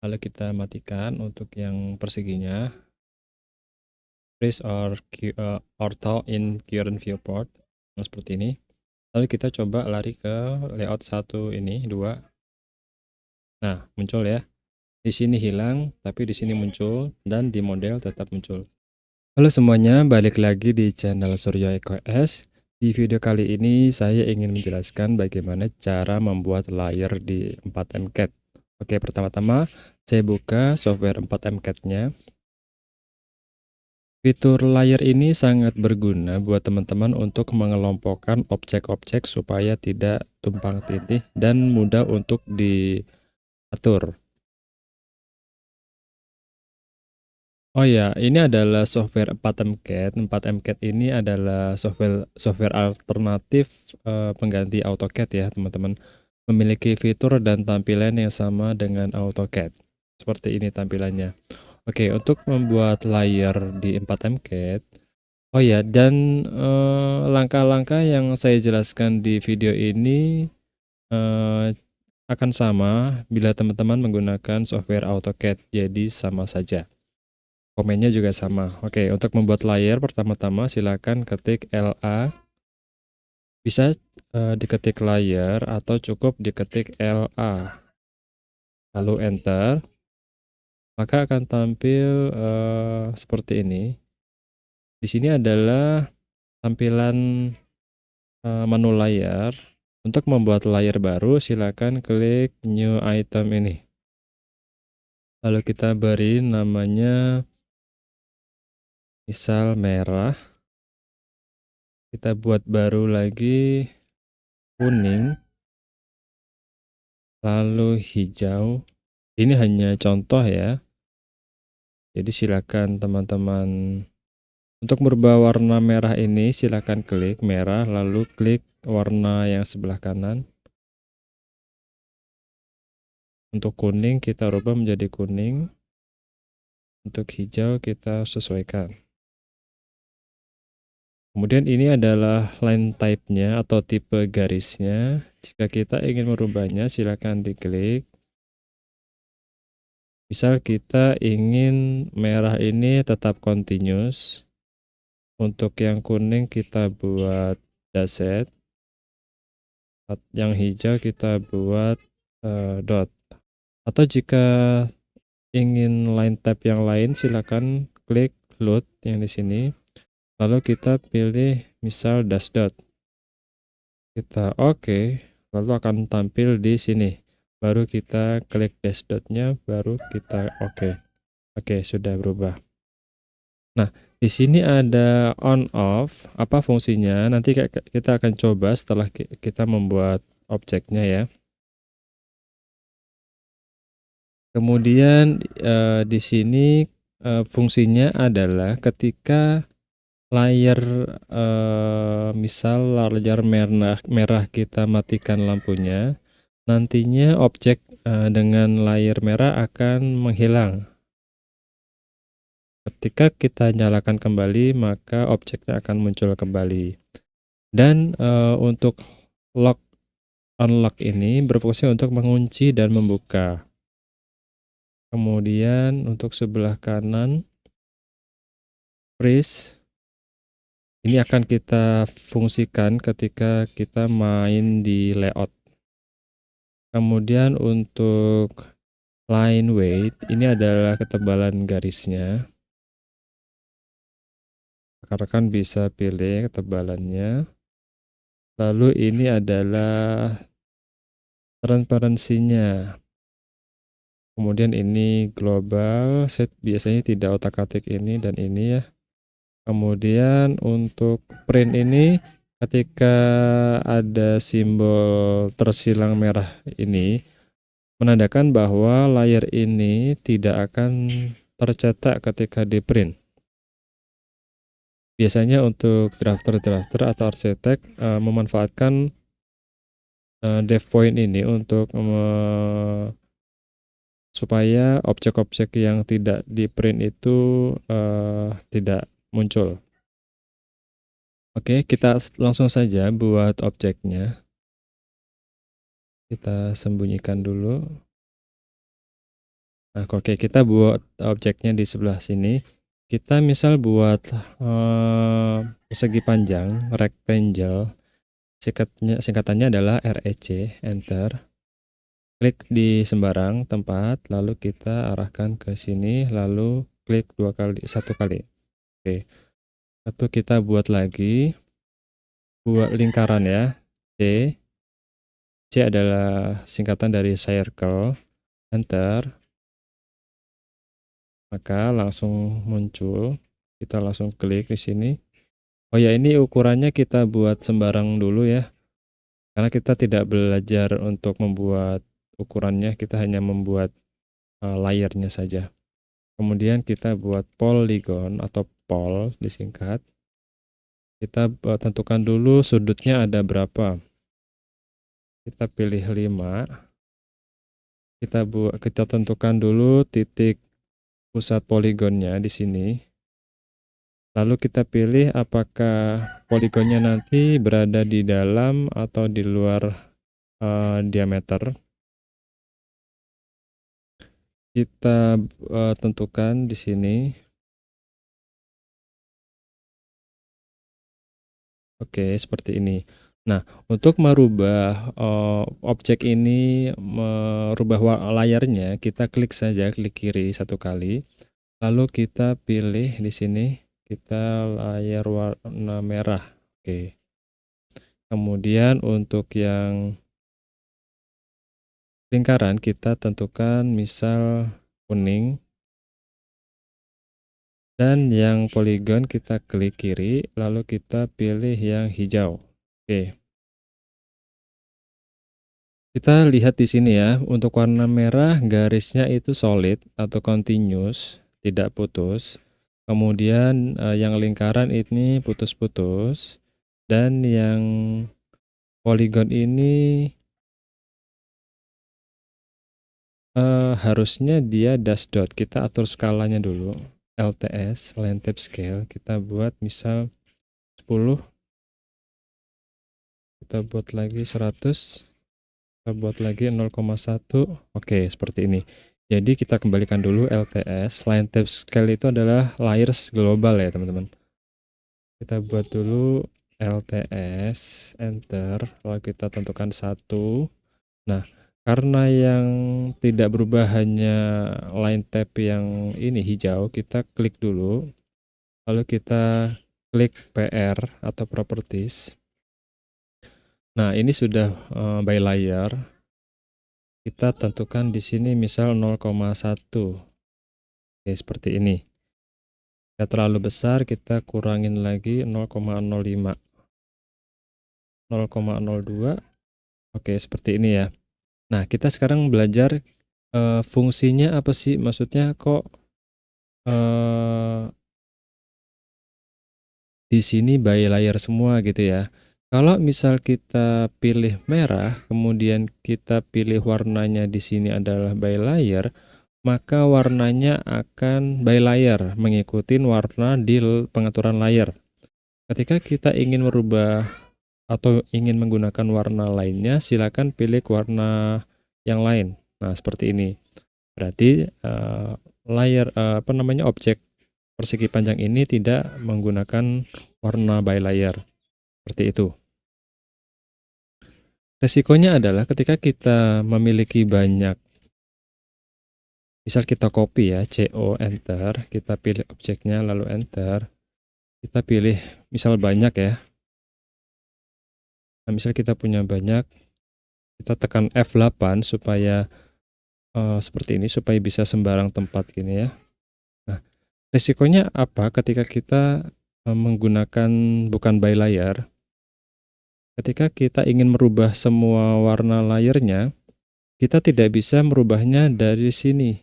Lalu kita matikan untuk yang perseginya, freeze or auto in current viewport, nah, seperti ini. Lalu kita coba lari ke layout 1 ini, 2. Nah, muncul ya. Di sini hilang, tapi di sini muncul, dan di model tetap muncul. Halo semuanya, balik lagi di channel Suryo Eko S. Di video kali ini saya ingin menjelaskan bagaimana cara membuat layer di 4MCAT. Oke, pertama-tama saya buka software 4MCAT-nya. Fitur layer ini sangat berguna buat teman-teman untuk mengelompokkan objek-objek supaya tidak tumpang tindih dan mudah untuk diatur. Oh ya, ini adalah software 4MCAT. 4MCAT ini adalah software alternatif pengganti AutoCAD ya, teman-teman. Memiliki fitur dan tampilan yang sama dengan AutoCAD. Seperti ini tampilannya. Oke, untuk membuat layer di 4MCAT. Oh ya, dan langkah-langkah yang saya jelaskan di video ini akan sama bila teman-teman menggunakan software AutoCAD. Jadi sama saja. Komennya juga sama. Oke, untuk membuat layer pertama-tama silakan ketik LA. Bisa diketik layer atau cukup diketik LA. Lalu enter. Maka akan tampil seperti ini. Di sini adalah tampilan menu layar. Untuk membuat layer baru silakan klik new item ini. Lalu kita beri namanya misal merah. Kita buat baru lagi kuning, lalu hijau. Ini hanya contoh ya. Jadi silakan teman-teman untuk merubah warna merah ini silakan klik merah lalu klik warna yang sebelah kanan. Untuk kuning kita rubah menjadi kuning. Untuk hijau kita sesuaikan. Kemudian ini adalah line type-nya atau tipe garisnya. Jika kita ingin merubahnya silakan diklik. Misal kita ingin merah ini tetap continuous. Untuk yang kuning kita buat dasset. Yang hijau kita buat dot. Atau jika ingin line type yang lain silakan klik load yang di sini. Lalu kita pilih misal dash dot. Kita oke, lalu akan tampil di sini. Baru kita klik dash dotnya, baru kita oke. Oke, sudah berubah. Nah, di sini ada on off. Apa fungsinya? Nanti kita akan coba setelah kita membuat objeknya ya. Kemudian di sini fungsinya adalah ketika layar misal layar merah kita matikan lampunya, nantinya objek dengan layar merah akan menghilang. Ketika kita nyalakan kembali maka objeknya akan muncul kembali. Dan untuk lock unlock ini berfungsi untuk mengunci dan membuka. Kemudian untuk sebelah kanan freeze. Ini akan kita fungsikan ketika kita main di layout. Kemudian untuk line weight, ini adalah ketebalan garisnya. Rekan-rekan bisa pilih ketebalannya. Lalu ini adalah transparansinya. Kemudian ini global, set biasanya tidak otak-atik ini dan ini ya. Kemudian untuk print ini ketika ada simbol tersilang merah ini menandakan bahwa layar ini tidak akan tercetak ketika di print. Biasanya untuk drafter atau arsitek memanfaatkan dev point ini untuk supaya objek-objek yang tidak di print itu tidak muncul. Oke, kita langsung saja buat objeknya. Kita sembunyikan dulu. Nah, oke, kita buat objeknya di sebelah sini. Kita misal buat persegi panjang, rectangle. Singkatannya adalah REC, enter. Klik di sembarang tempat, lalu kita arahkan ke sini, lalu klik satu kali. Oke, satu kita buat lagi, buat lingkaran ya. C. C adalah singkatan dari circle, enter. Maka langsung muncul. Kita langsung klik di sini. Oh ya, ini ukurannya kita buat sembarang dulu ya. Karena kita tidak belajar untuk membuat ukurannya, kita hanya membuat layernya saja. Kemudian kita buat polygon atau pol disingkat. Kita tentukan dulu sudutnya ada berapa. Kita pilih 5. Kita tentukan dulu titik pusat poligonnya di sini. Lalu kita pilih apakah poligonnya nanti berada di dalam atau di luar diameter. Kita tentukan di sini. Oke, seperti ini. Nah, untuk merubah objek ini, merubah layarnya, kita klik saja, klik kiri satu kali. Lalu kita pilih di sini, kita layar warna merah. Oke. Kemudian untuk yang lingkaran kita tentukan misal kuning. Dan yang poligon kita klik kiri, lalu kita pilih yang hijau. Oke. Kita lihat di sini ya, untuk warna merah garisnya itu solid atau continuous, tidak putus. Kemudian yang lingkaran ini putus-putus. Dan yang poligon ini harusnya dia dash dot. Kita atur skalanya dulu. LTS, line type scale, kita buat misal 10. Kita buat lagi 100. Kita buat lagi 0,1. Oke, seperti ini. Jadi kita kembalikan dulu LTS. Line type scale itu adalah layers global ya teman-teman. Kita buat dulu LTS, enter, lalu kita tentukan 1. Nah, karena yang tidak berubah hanya line type yang ini hijau, kita klik dulu. Lalu kita klik PR atau properties. Nah, ini sudah by layer. Kita tentukan di sini misal 0,1. Oke, seperti ini. Jika terlalu besar, kita kurangin lagi 0,05. 0,02. Oke, seperti ini ya. Nah, kita sekarang belajar fungsinya apa sih? Maksudnya kok di sini by layer semua gitu ya. Kalau misal kita pilih merah, kemudian kita pilih warnanya di sini adalah by layer, maka warnanya akan by layer, mengikuti warna di pengaturan layer. Ketika kita ingin merubah atau ingin menggunakan warna lainnya, silakan pilih warna yang lain. Nah, seperti ini. Berarti layer objek persegi panjang ini tidak menggunakan warna by layer. Seperti itu. Resikonya adalah ketika kita memiliki banyak, misal kita copy ya, CO, enter, kita pilih objeknya lalu enter, kita pilih misal banyak ya. Nah, misal kita punya banyak, kita tekan F8 supaya seperti ini, supaya bisa sembarang tempat gini ya. Nah, resikonya apa ketika kita menggunakan bukan by layer? Ketika kita ingin merubah semua warna layernya, kita tidak bisa merubahnya dari sini.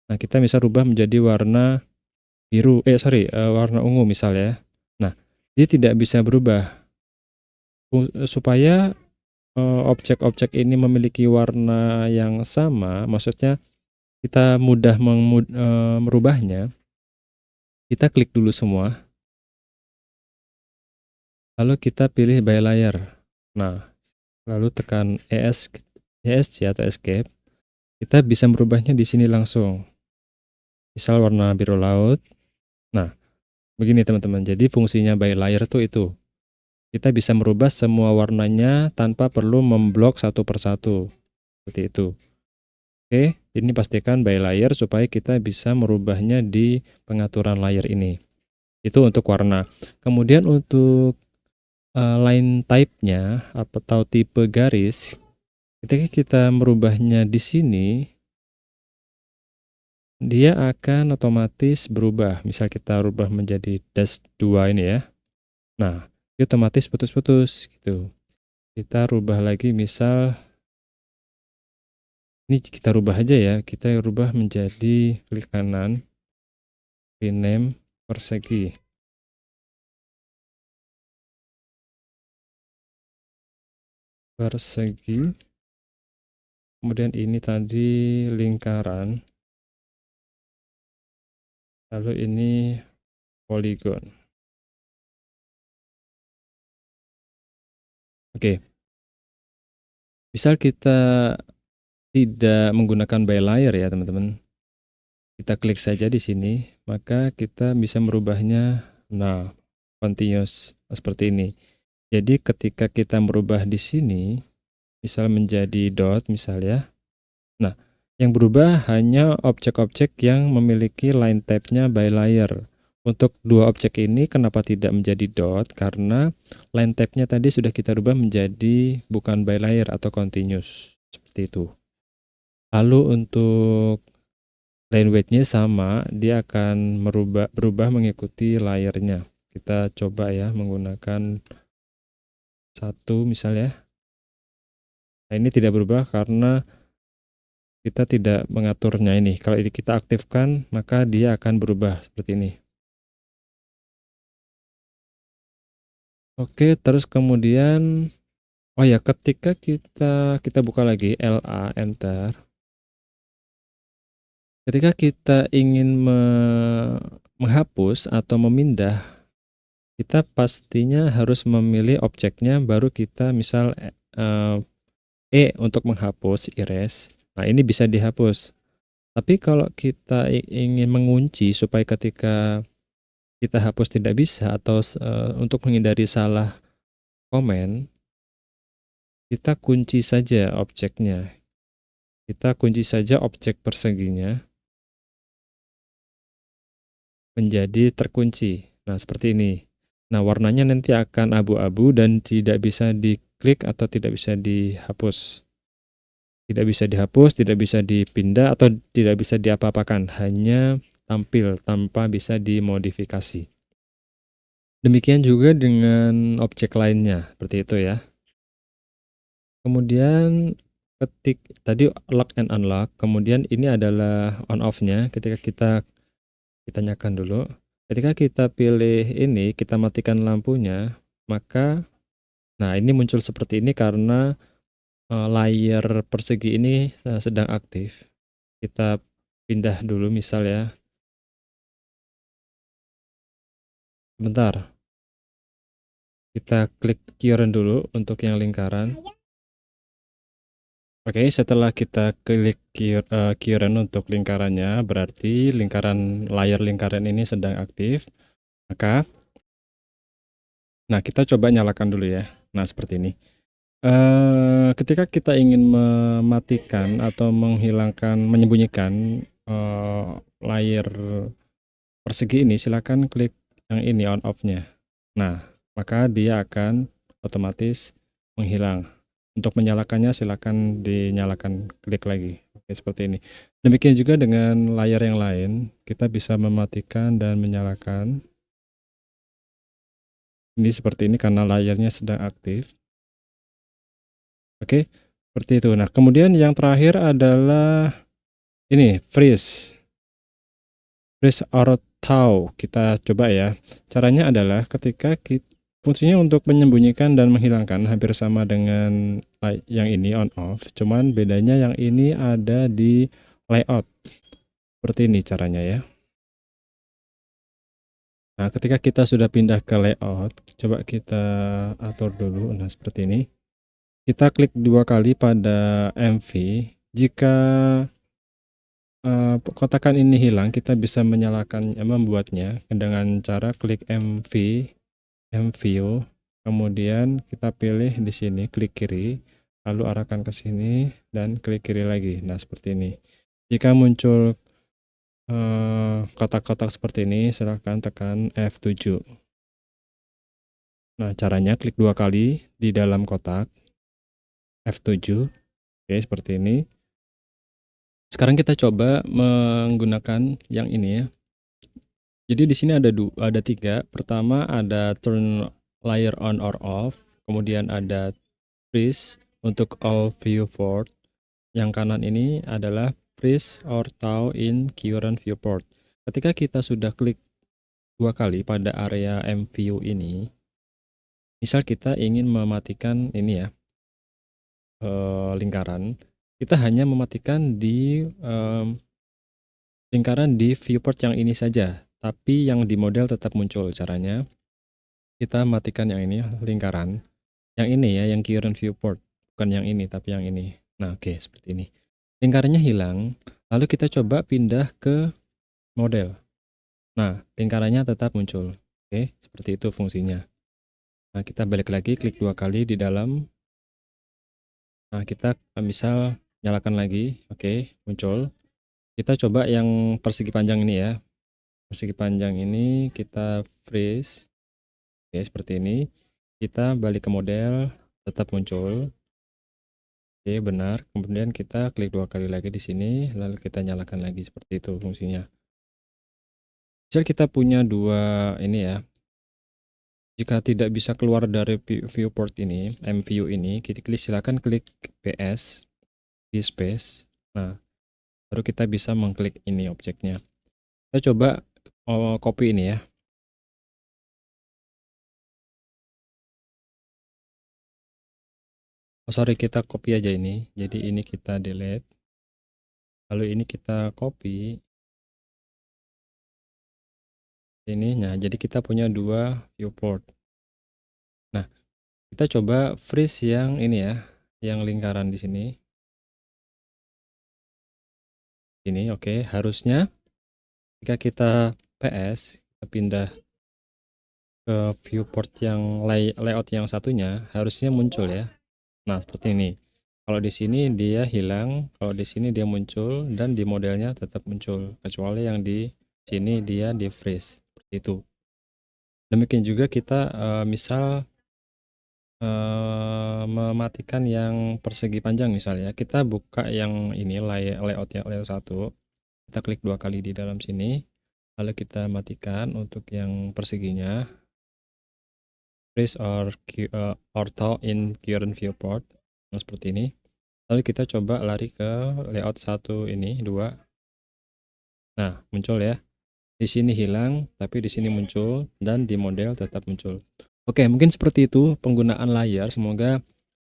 Nah, kita bisa rubah menjadi warna biru, warna ungu misalnya. Nah, dia tidak bisa berubah. Supaya objek-objek ini memiliki warna yang sama, maksudnya kita mudah merubahnya, kita klik dulu semua. Lalu kita pilih by layer. Nah, lalu tekan ESC atau escape. kita bisa merubahnya di sini langsung. Misal warna biru laut. Nah, begini teman-teman. Jadi fungsinya by layer tuh itu. Kita bisa merubah semua warnanya tanpa perlu memblok satu persatu. Seperti itu. Oke, ini pastikan by layer supaya kita bisa merubahnya di pengaturan layer ini. Itu untuk warna. Kemudian untuk line type-nya atau tipe garis, ketika kita merubahnya di sini, dia akan otomatis berubah. Misal kita rubah menjadi dash 2 ini ya. Nah, dia otomatis putus-putus gitu. Kita rubah lagi, misal ini kita rubah aja ya. Kita rubah menjadi klik kanan, rename persegi. Persegi. Kemudian ini tadi lingkaran. Lalu ini poligon. Oke. Misal kita tidak menggunakan by layer ya teman-teman. Kita klik saja di sini, maka kita bisa merubahnya. Nah, continuous seperti ini. Jadi ketika kita merubah di sini, misal menjadi dot misal ya. Nah, yang berubah hanya objek-objek yang memiliki line type-nya by layer. Untuk dua objek ini kenapa tidak menjadi dot? Karena line type-nya tadi sudah kita rubah menjadi bukan by layer atau continuous. Seperti itu. Lalu untuk line weight-nya sama, dia akan berubah mengikuti layernya. Kita coba ya menggunakan satu misalnya. Nah, ini tidak berubah karena kita tidak mengaturnya ini. Kalau ini kita aktifkan, maka dia akan berubah seperti ini. Oke, terus kemudian oh ya, ketika kita buka lagi LA enter. Ketika kita ingin menghapus atau memindah, kita pastinya harus memilih objeknya, baru kita misal untuk menghapus erase. Nah, ini bisa dihapus. Tapi kalau kita ingin mengunci supaya ketika kita hapus tidak bisa, atau untuk menghindari salah komen, kita kunci saja objeknya. Kita kunci saja objek perseginya menjadi terkunci. Nah, seperti ini. Nah, warnanya nanti akan abu-abu dan tidak bisa diklik atau tidak bisa dihapus. Tidak bisa dihapus, tidak bisa dipindah, atau tidak bisa diapa-apakan. Hanya tampil tanpa bisa dimodifikasi. Demikian juga dengan objek lainnya, seperti itu ya. Kemudian ketik tadi lock and unlock, kemudian ini adalah on off-nya. Ketika kita nyalakan dulu. Ketika kita pilih ini, kita matikan lampunya, maka nah ini muncul seperti ini karena layar persegi ini sedang aktif. Kita pindah dulu misal ya. Bentar. Kita klik keyring dulu untuk yang lingkaran. Oke, setelah kita klik keyring untuk lingkarannya, berarti layar lingkaran ini sedang aktif. Maka nah, kita coba nyalakan dulu ya. Nah, seperti ini. Ketika kita ingin mematikan atau menyembunyikan layar persegi ini, silakan klik yang ini on off-nya. Nah, maka dia akan otomatis menghilang. Untuk menyalakannya silakan dinyalakan, klik lagi. Oke, seperti ini. Demikian juga dengan layar yang lain, kita bisa mematikan dan menyalakan. Ini seperti ini karena layarnya sedang aktif. Oke, seperti itu. Nah, kemudian yang terakhir adalah ini, freeze auto. Kita coba ya. Caranya adalah ketika fungsinya untuk menyembunyikan dan menghilangkan hampir sama dengan yang ini on off, cuman bedanya yang ini ada di layout. Seperti ini caranya ya. Nah, ketika kita sudah pindah ke layout, coba kita atur dulu. Nah, seperti ini. Kita klik dua kali pada MV, Jika kotakan ini hilang, kita bisa menyalakan membuatnya dengan cara klik MV, kemudian kita pilih di sini klik kiri, lalu arahkan ke sini dan klik kiri lagi. Nah, seperti ini. Jika muncul kotak-kotak seperti ini, silahkan tekan F7. Nah, caranya klik 2 kali di dalam kotak, F7. Oke, seperti ini. Sekarang kita coba menggunakan yang ini ya. Jadi di sini ada 3. Pertama ada turn layer on or off, kemudian ada freeze untuk all viewport. Yang kanan ini adalah freeze or thaw in current viewport. Ketika kita sudah klik 2 kali pada area MView ini, misal kita ingin mematikan ini ya, lingkaran, kita hanya mematikan di lingkaran di viewport yang ini saja, tapi yang di model tetap muncul. Caranya kita matikan yang ini, lingkaran yang ini ya, yang current viewport, bukan yang ini tapi yang ini. Nah, oke, seperti ini. Lingkarannya hilang, lalu kita coba pindah ke model. Nah, lingkarannya tetap muncul. Oke, seperti itu fungsinya. Nah, kita balik lagi, klik 2 kali di dalam. Nah, kita misal nyalakan lagi. Oke, muncul. Kita coba yang persegi panjang ini ya. Persegi panjang ini kita freeze. Oke, seperti ini. Kita balik ke model, tetap muncul. Oke, benar. Kemudian kita klik 2 kali lagi di sini, lalu kita nyalakan lagi, seperti itu fungsinya. Misal kita punya 2 ini ya. Jika tidak bisa keluar dari viewport ini, MView ini, silakan klik PS di space. Nah, baru kita bisa mengklik ini objeknya. Kita coba copy ini ya. Oh, sorry, kita copy aja ini. Jadi ini kita delete. Lalu ini kita copy. Ini, nah jadi kita punya 2 viewport. Nah, kita coba freeze yang ini ya, yang lingkaran di sini. Ini oke, harusnya jika kita PS, kita pindah ke viewport yang layout yang satunya, harusnya muncul ya. Nah, seperti ini. Kalau di sini dia hilang, kalau di sini dia muncul, dan di modelnya tetap muncul, kecuali yang di sini dia di freeze, seperti itu. Demikian juga kita misal mematikan yang persegi panjang misalnya, kita buka yang ini layout 1, kita klik 2 kali di dalam sini, lalu kita matikan untuk yang perseginya, freeze or thaw in current viewport. Nah, seperti ini. Lalu kita coba lari ke layout 1 ini, 2. Nah, muncul ya. Di sini hilang, tapi di sini muncul, dan di model tetap muncul. Oke, mungkin seperti itu penggunaan layar. Semoga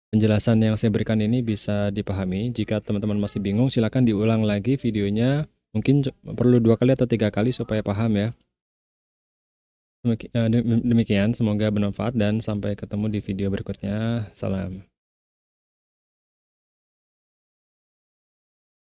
penjelasan yang saya berikan ini bisa dipahami. Jika teman-teman masih bingung, silakan diulang lagi videonya. Mungkin perlu 2 kali atau 3 kali supaya paham ya. Demikian, semoga bermanfaat dan sampai ketemu di video berikutnya. Salam.